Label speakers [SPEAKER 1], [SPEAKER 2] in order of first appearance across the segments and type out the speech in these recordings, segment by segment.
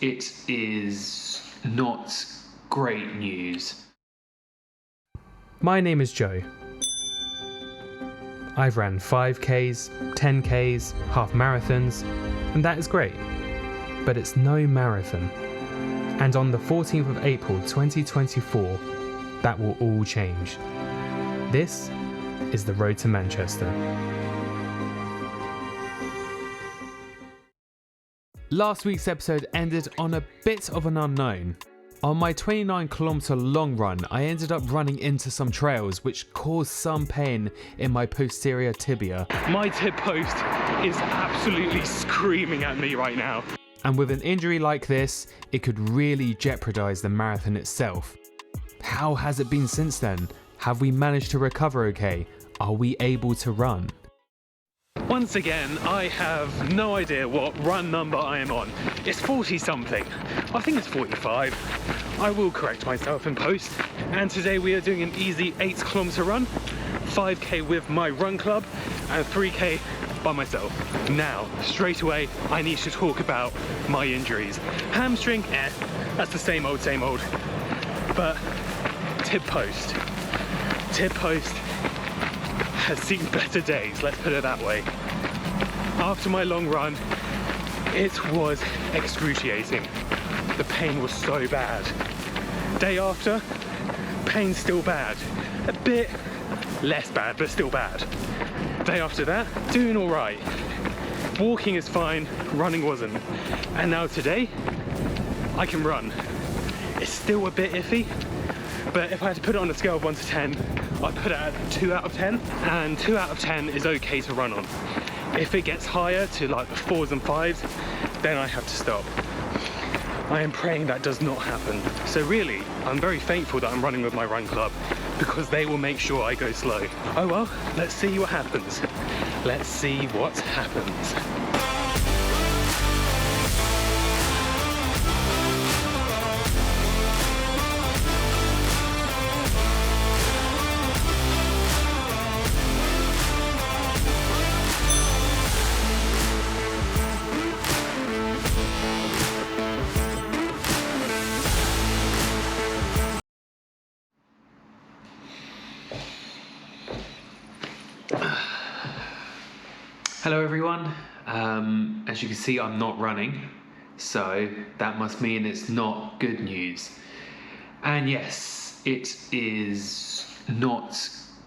[SPEAKER 1] It is not great news.
[SPEAKER 2] My name is Joe. I've ran 5Ks, 10Ks, half marathons, and that is great. But it's no marathon. And on the 14th of April 2024, that will all change. This is the road to Manchester. Last week's episode ended on a bit of an unknown. On my 29-kilometer long run, I ended up running into some trails which caused some pain in my posterior tibia.
[SPEAKER 1] My tib post is absolutely screaming at me right now.
[SPEAKER 2] And with an injury like this, it could really jeopardize the marathon itself. How has it been since then? Have we managed to recover okay? Are we able to run?
[SPEAKER 1] Once again, I have no idea what run number I am on. It's 40 something. I think it's 45. I will correct myself in post. And today we are doing an easy 8-kilometer run, 5K with my run club, and 3K by myself. Now, straight away, I need to talk about my injuries. Hamstring, that's the same old, same old. But tib post has seen better days, let's put it that way. After my long run, it was excruciating. The pain was so bad. Day after, pain still bad. A bit less bad, but still bad. Day after that, doing all right. Walking is fine, running wasn't. And now today, I can run. It's still a bit iffy, but if I had to put it on a scale of 1 to 10, I'd put it at 2 out of 10, and 2 out of 10 is okay to run on. If it gets higher to like the 4s and 5s, then I have to stop. I am praying that does not happen. So really, I'm very thankful that I'm running with my run club, because they will make sure I go slow. Oh well, let's see what happens. Let's see what happens. Hello everyone, as you can see I'm not running, so that must mean it's not good news. And yes, it is not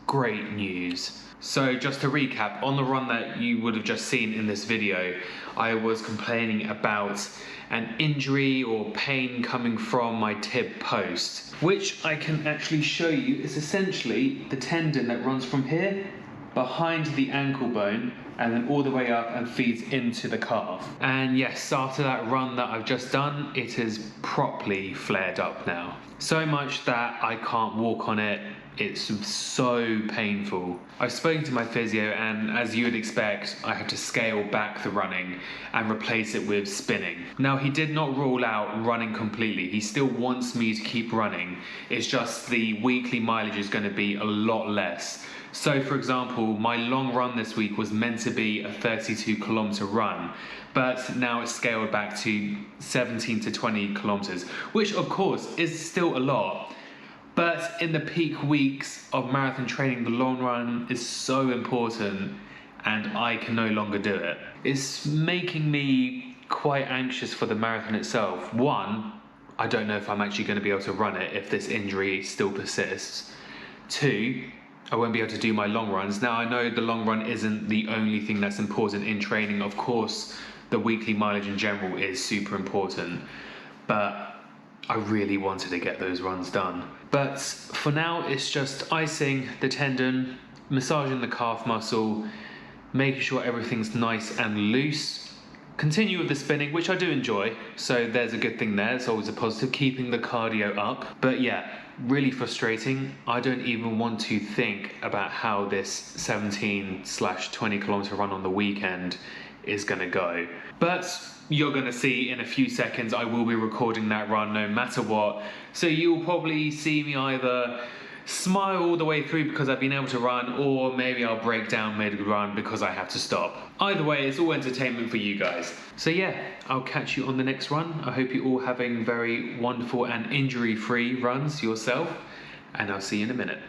[SPEAKER 1] great news. So just to recap, on the run that you would have just seen in this video, I was complaining about an injury or pain coming from my tib post, which I can actually show you is essentially the tendon that runs from here behind the ankle bone and then all the way up and feeds into the calf. And yes, after that run that I've just done, it has properly flared up now. So much that I can't walk on it. It's so painful. I've spoken to my physio, and as you would expect, I had to scale back the running and replace it with spinning. Now, he did not rule out running completely. He still wants me to keep running. It's just the weekly mileage is going to be a lot less. So for example, my long run this week was meant to be a 32-kilometer run, but now it's scaled back to 17 to 20 kilometers, which of course is still a lot. But in the peak weeks of marathon training, the long run is so important, and I can no longer do it. It's making me quite anxious for the marathon itself. One, I don't know if I'm actually going to be able to run it if this injury still persists. Two, I won't be able to do my long runs. Now, I know the long run isn't the only thing that's important in training. Of course, the weekly mileage in general is super important, but I really wanted to get those runs done. But for now, it's just icing the tendon, massaging the calf muscle, making sure everything's nice and loose. Continue with the spinning, which I do enjoy, so there's a good thing there. It's always a positive, keeping the cardio up. But yeah, really frustrating. I don't even want to think about how this 17/20 kilometer run on the weekend is going to go. But you're going to see in a few seconds I will be recording that run no matter what. So you'll probably see me either smile all the way through because I've been able to run, or maybe I'll break down mid-run because I have to stop. Either way, it's all entertainment for you guys. So yeah, I'll catch you on the next run. I hope you're all having very wonderful and injury-free runs yourself, and I'll see you in a minute.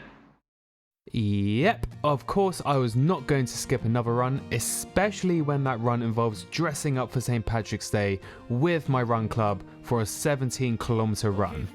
[SPEAKER 2] Yep, of course I was not going to skip another run, especially when that run involves dressing up for St. Patrick's Day with my run club for a 17-kilometer run.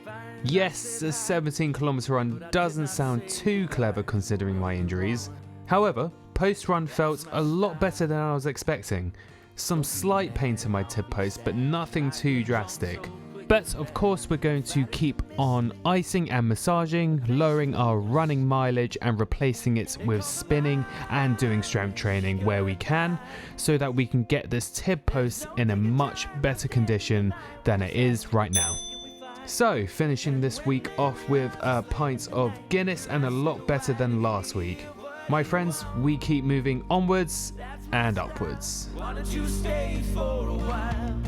[SPEAKER 2] Yes, a 17-kilometer run doesn't sound too clever considering my injuries. However, post-run felt a lot better than I was expecting. Some slight pain to my tib post, but nothing too drastic. But of course we're going to keep on icing and massaging, lowering our running mileage and replacing it with spinning and doing strength training where we can, so that we can get this tib post in a much better condition than it is right now. So finishing this week off with a pint of Guinness and a lot better than last week. My friends, we keep moving onwards and upwards.
[SPEAKER 3] Why don't you stay for a while?